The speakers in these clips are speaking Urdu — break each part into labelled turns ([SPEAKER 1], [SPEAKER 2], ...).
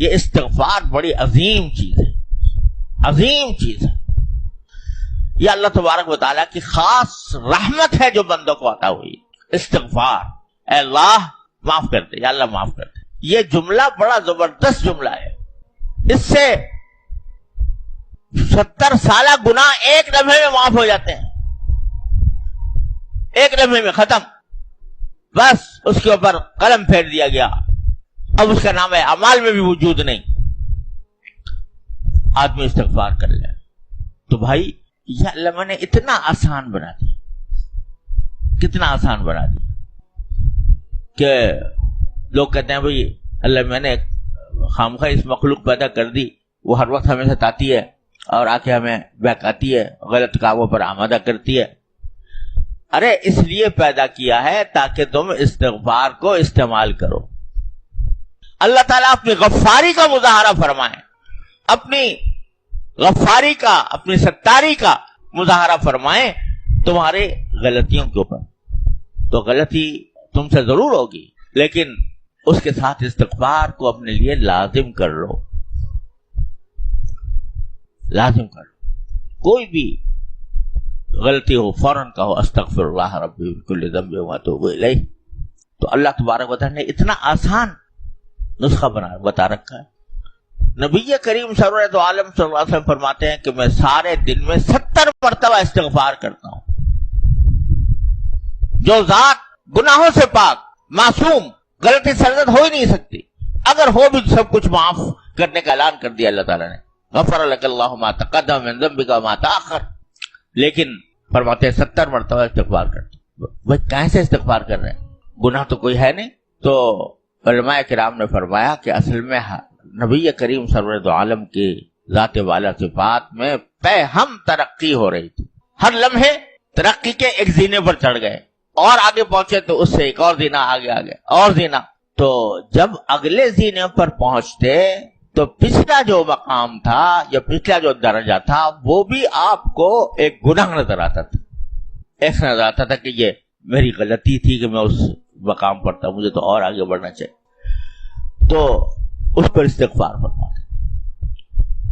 [SPEAKER 1] یہ استغفار بڑی عظیم چیز ہے، عظیم چیز ہے. یہ اللہ تبارک و تعالیٰ کی خاص رحمت ہے جو بندوں کو عطا ہوئی. استغفار، اے اللہ معاف کر دے، یا اللہ معاف کر دے. یہ جملہ بڑا زبردست جملہ ہے. اس سے 70 سالہ گناہ ایک لمحے میں معاف ہو جاتے ہیں، ایک لمحے میں ختم. بس اس کے اوپر قلم پھیر دیا گیا، اب اس کا نام ہے اعمال میں بھی وجود نہیں. آدمی استغفار کر لے تو بھائی یہ اللہ میں نے اتنا آسان بنا دیا، کتنا آسان بنا دیا کہ لوگ کہتے ہیں بھائی اللہ میں نے خامخواہ اس مخلوق پیدا کر دی، وہ ہر وقت ہمیں ستاتی ہے اور آ کے ہمیں بہکاتی ہے، غلط کاموں پر آمادہ کرتی ہے. ارے اس لیے پیدا کیا ہے تاکہ تم استغفار کو استعمال کرو. اللہ تعالیٰ اپنی غفاری کا مظاہرہ فرمائے، اپنی غفاری کا، اپنی ستاری کا مظاہرہ فرمائے تمہارے غلطیوں کے اوپر. تو غلطی تم سے ضرور ہوگی، لیکن اس کے ساتھ استغفار کو اپنے لیے لازم کر لو، لازم کر لو. کوئی بھی غلطی ہو فوراً کہو استغفر اللہ ربی من کل ذنب واتوب الیہ. تو اللہ تبارک و تعالیٰ نے اتنا آسان نسخہ بتا رکھا ہے. نبی کریم سرورت عالم صلی اللہ علیہ وسلم فرماتے ہیں کہ میں سارے دن میں 70 مرتبہ استغفار کرتا ہوں. جو ذات گناہوں سے پاک، معصوم، غلطی سرزد ہو ہی نہیں سکتی، اگر ہو بھی سب کچھ معاف کرنے کا اعلان کر دیا اللہ تعالیٰ نے. غفر لک اللہ ما تقدم من ذنبک وما تاخر. لیکن فرماتے ہیں 70 مرتبہ استغفار کرتے. بھائی کیسے استغفار کر رہے ہیں؟ گناہ تو کوئی ہے نہیں. تو علماء کرام نے فرمایا کہ اصل میں نبی کریم سرورت عالم کی ذات والا صفات میں پہ ہم ترقی ہو رہی تھی. ہر لمحے ترقی کے ایک زینے پر چڑھ گئے اور آگے پہنچے تو اس سے ایک اور زینہ آگے اور زینہ. تو جب اگلے زینے پر پہنچتے تو پچھلا جو مقام تھا یا پچھلا جو درجہ تھا وہ بھی آپ کو ایک گناہ نظر آتا تھا. ایسا نظر آتا تھا کہ یہ میری غلطی تھی کہ میں اس مقام پر تھا، مجھے تو اور آگے بڑھنا چاہیے. تو اس پر استغفار فرماتے.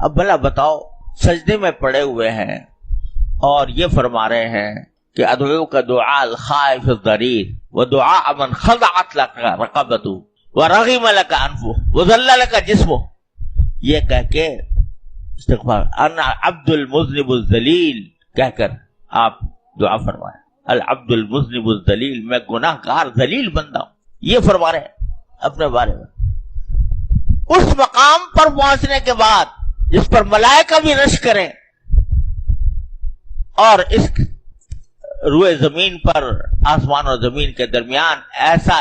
[SPEAKER 1] اب بھلا بتاؤ، سجدے میں پڑے ہوئے ہیں اور یہ فرما رہے ہیں کہ ادعو کا دعاء الخائف الضریر ودعاء من خضعت لك رقبته ورغم لك انفه وذل لك جسمه. یہ کہہ کے استغفار انا عبد المذنب الذلیل کہہ کر آپ دعا فرمائیں. العبد المذنب الذلیل، میں گناہ گار ذلیل بندہ ہوں. یہ فرما رہے ہیں اپنے بارے میں. اس مقام پر پہنچنے کے بعد جس پر ملائکہ بھی رش کریں اور اس روئے زمین پر آسمان اور زمین کے درمیان ایسا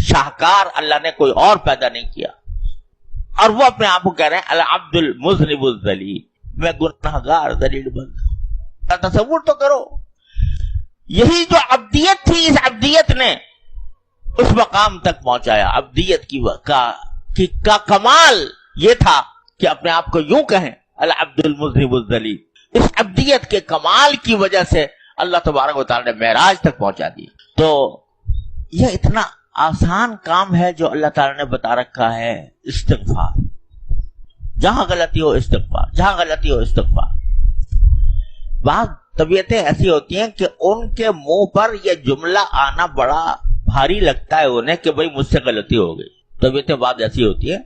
[SPEAKER 1] شاہکار اللہ نے کوئی اور پیدا نہیں کیا، اور وہ اپنے آپ کو کہہ رہے ہیں العبد المذنب الذلیل، میں گناہ گار ذلیل بندہ. تصور تو کرو، یہی جو عبدیت تھی، اس عبدیت نے اس مقام تک پہنچایا. عبدیت کا کمال یہ تھا کہ اپنے آپ کو یوں کہیں العبد المذنب الذلیل. اس عبدیت کے کمال کی وجہ سے اللہ تبارک و تعالی نے معراج تک پہنچا دیا. تو یہ اتنا آسان کام ہے جو اللہ تعالی نے بتا رکھا ہے. استغفار، جہاں غلطی ہو استغفار، جہاں غلطی ہو استغفار. بعض طبیعتیں ایسی ہوتی ہیں کہ ان کے منہ پر یہ جملہ آنا بڑا بھاری لگتا ہے انہیں کہ بھئی مجھ سے غلطی ہو گئی. طبیعتیں بعض ایسی ہوتی ہیں،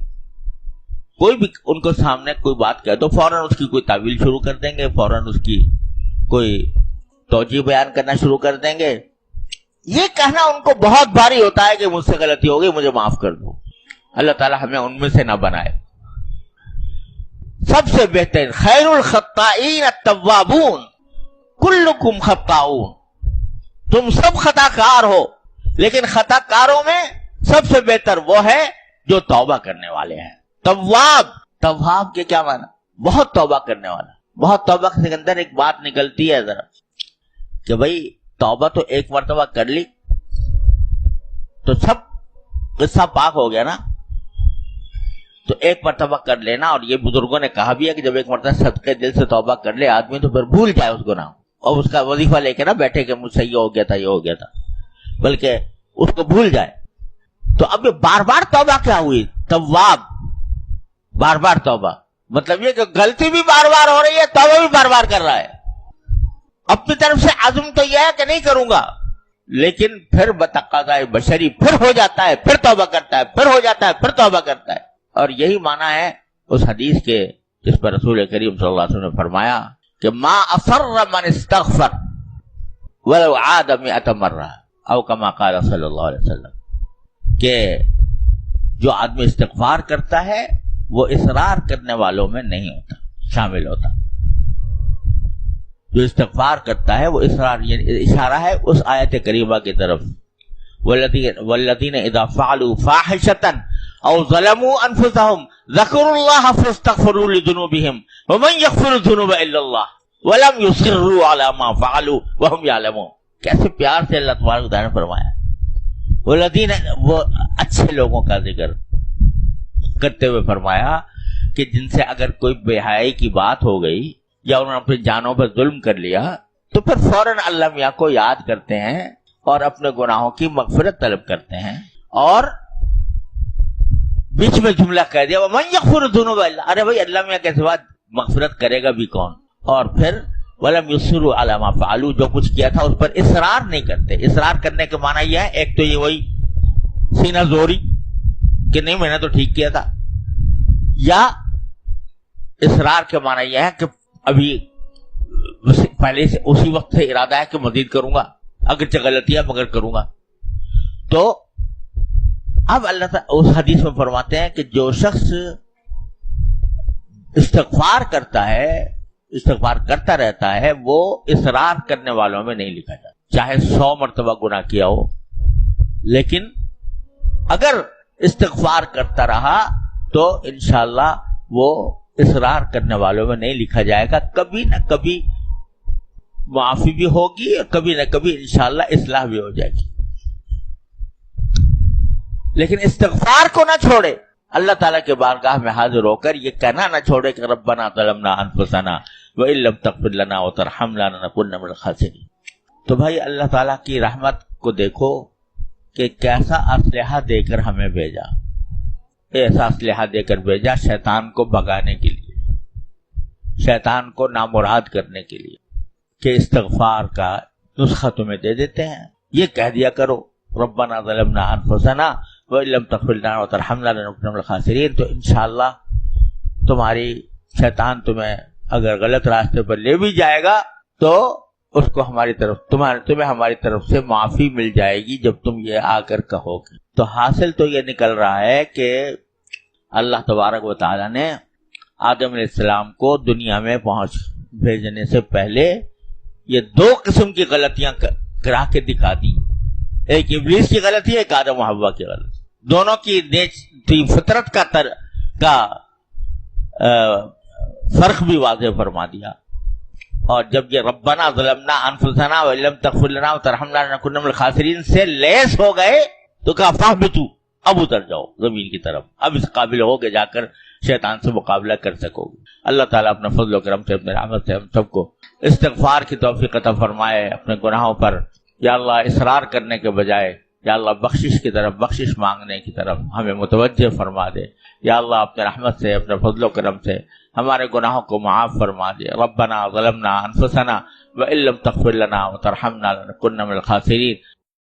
[SPEAKER 1] کوئی بھی ان کو سامنے کوئی بات کہہ دو فوراً اس کی کوئی تعویل شروع کر دیں گے، فوراً اس کی کوئی توجیہ بیان کرنا شروع کر دیں گے. یہ کہنا ان کو بہت بھاری ہوتا ہے کہ مجھ سے غلطی ہو گئی، مجھے معاف کر دو. اللہ تعالی ہمیں ان میں سے نہ بنائے. سب سے بہترین خیر الخطائین التوابون کلکم خطاؤون. تم سب خطا کار ہو، لیکن خطا کاروں میں سب سے بہتر وہ ہے جو توبہ کرنے والے ہیں. تواب کے کیا معنی؟ بہت توبہ کرنے والا. بہت توبہ کے اندر ایک بات نکلتی ہے ذرا کہ بھئی توبہ تو ایک مرتبہ کر لی تو سب قصہ پاک ہو گیا نا. تو ایک مرتبہ کر لینا، اور یہ بزرگوں نے کہا بھی ہے کہ جب ایک مرتبہ صدقے دل سے توبہ کر لے آدمی تو پھر بھول جائے اس گناہ اور اس کا وظیفہ لے کے نہ بیٹھے کہ مجھ سے یہ ہو گیا تھا، یہ ہو گیا تھا، بلکہ اس کو بھول جائے. تو اب یہ بار بار توبہ کیا ہوئی؟ تواب، بار بار توبہ، مطلب یہ کہ غلطی بھی بار بار ہو رہی ہے، توبہ بھی بار بار کر رہا ہے. اپنی طرف سے عزم تو یہ ہے کہ نہیں کروں گا، لیکن پھر بتقاضائے بشری پھر ہو جاتا ہے، پھر توبہ کرتا ہے، پھر ہو جاتا ہے، پھر توبہ کرتا ہے. اور یہی معنی ہے اس حدیث کے جس پر رسول کریم صلی اللہ علیہ وسلم نے فرمایا کہ ما اصر من استغفر ولو عاد 100 مرہ او کما قال صلی اللہ علیہ وسلم، کہ جو آدمی استغفار کرتا ہے وہ اصرار کرنے والوں میں نہیں ہوتا، شامل ہوتا. جو استغفار کرتا ہے وہ اصرار، یعنی اشارہ ہے اس آیت کریمہ کی طرف، والذین اذا فعلوا فاحشۃ او ظلموا انفسهم ذکروا اللہ فاستغفروا لذنوبهم ومن یغفر الذنوب الا اللہ ولم یصروا علی ما فعلوا وهم یعلمون. کیسے پیار سے اللہ تبارک و تعالیٰ نے فرمایا والذین، وہ اچھے لوگوں کا ذکر کرتے ہوئے فرمایا کہ جن سے اگر کوئی بے حیائی کی بات ہو گئی یا انہوں نے اپنی جانوں پر ظلم کر لیا تو پھر فوراً اللہ میاں کو یاد کرتے ہیں اور اپنے گناہوں کی مغفرت طلب کرتے ہیں، اور بیچ میں جملہ کہہ دیا وَمَن يَغْفِرُ الذُّنُوبَ إِلَّا اللَّهُ، ارے بھائی اللہ میاں کے سوا مغفرت کرے گا بھی کون؟ اور پھر وَلَمْ يُصِرُّوا عَلَىٰ مَا فَعَلُوا، جو کچھ کیا تھا اس پر اصرار نہیں کرتے. اصرار کرنے کے معنی یہ ہے، ایک تو یہ وہی سینہ زوری کہ نہیں میں نے تو ٹھیک کیا تھا، یا اصرار کے معنی یہ ہے کہ ابھی پہلے سے اسی وقت سے ارادہ ہے کہ مزید کروں گا، اگرچہ غلطی ہے مگر کروں گا. تو اب اللہ تعالیٰ اس حدیث میں فرماتے ہیں کہ جو شخص استغفار کرتا ہے، استغفار کرتا رہتا ہے، وہ اصرار کرنے والوں میں نہیں لکھا جاتا، چاہے 100 مرتبہ گناہ کیا ہو. لیکن اگر استغفار کرتا رہا تو انشاءاللہ وہ اصرار کرنے والوں میں نہیں لکھا جائے گا. کبھی نہ کبھی معافی بھی ہوگی اور کبھی نہ کبھی انشاءاللہ اصلاح بھی ہو جائے گی. لیکن استغفار کو نہ چھوڑے، اللہ تعالیٰ کے بارگاہ میں حاضر ہو کر یہ کہنا نہ چھوڑے کہ ربنا ظلمنا انفسنا وان لم تغفر لنا وترحمنا لنکونن من الخاسرین. تو بھائی اللہ تعالیٰ کی رحمت کو دیکھو کہ کیسا اسلحہ دے کر ہمیں بھیجا، ایسا اسلحہ دے کر بھیجا شیطان کو بھگانے کے لیے، شیطان کو نامراد کرنے کے لیے، کہ استغفار کا نسخہ تمہیں دے دیتے ہیں. یہ کہہ دیا کرو ربنا ظلمنا انفسنا وان لم تغفر لنا وترحمنا لنکونن من الخاسرین. تو انشاءاللہ تمہاری شیطان تمہیں اگر غلط راستے پر لے بھی جائے گا تو اس کو ہماری طرف تمہیں ہماری طرف سے معافی مل جائے گی جب تم یہ آ کر کہو گے. تو حاصل تو یہ نکل رہا ہے کہ اللہ تبارک و تعالیٰ نے آدم علیہ السلام کو دنیا میں بھیجنے سے پہلے یہ 2 قسم کی غلطیاں کرا کے دکھا دی. ایک ابلیس کی غلطی ہے، ایک آدم و حوا کی غلطی. دونوں کی فطرت کا فرق بھی واضح فرما دیا. اور جب یہ ربنا ظلمنا انفسنا وان لم تغفر لنا وترحمنا لنکونن من الخاسرین سے لیس ہو گئے تو کہا فاہبطوا، اب اتر جاؤ زمین کی طرف، اب اس قابل ہو کے جا کر شیطان سے مقابلہ کر سکو گے. اللہ تعالیٰ اپنے فضل و کرم سے، اپنے رحمت سے ہم سب کو استغفار کی توفیق عطا فرمائے. اپنے گناہوں پر یا اللہ اصرار کرنے کے بجائے یا اللہ بخشش کی طرف، بخشش مانگنے کی طرف ہمیں متوجہ فرما دے. یا اللہ اپنے رحمت سے، اپنے فضل و کرم سے ہمارے گناہوں کو معاف فرما دے. ربنا ظلمنا انفسنا وان لم تغفر لنا وترحمنا لنکونن من الخاسرین.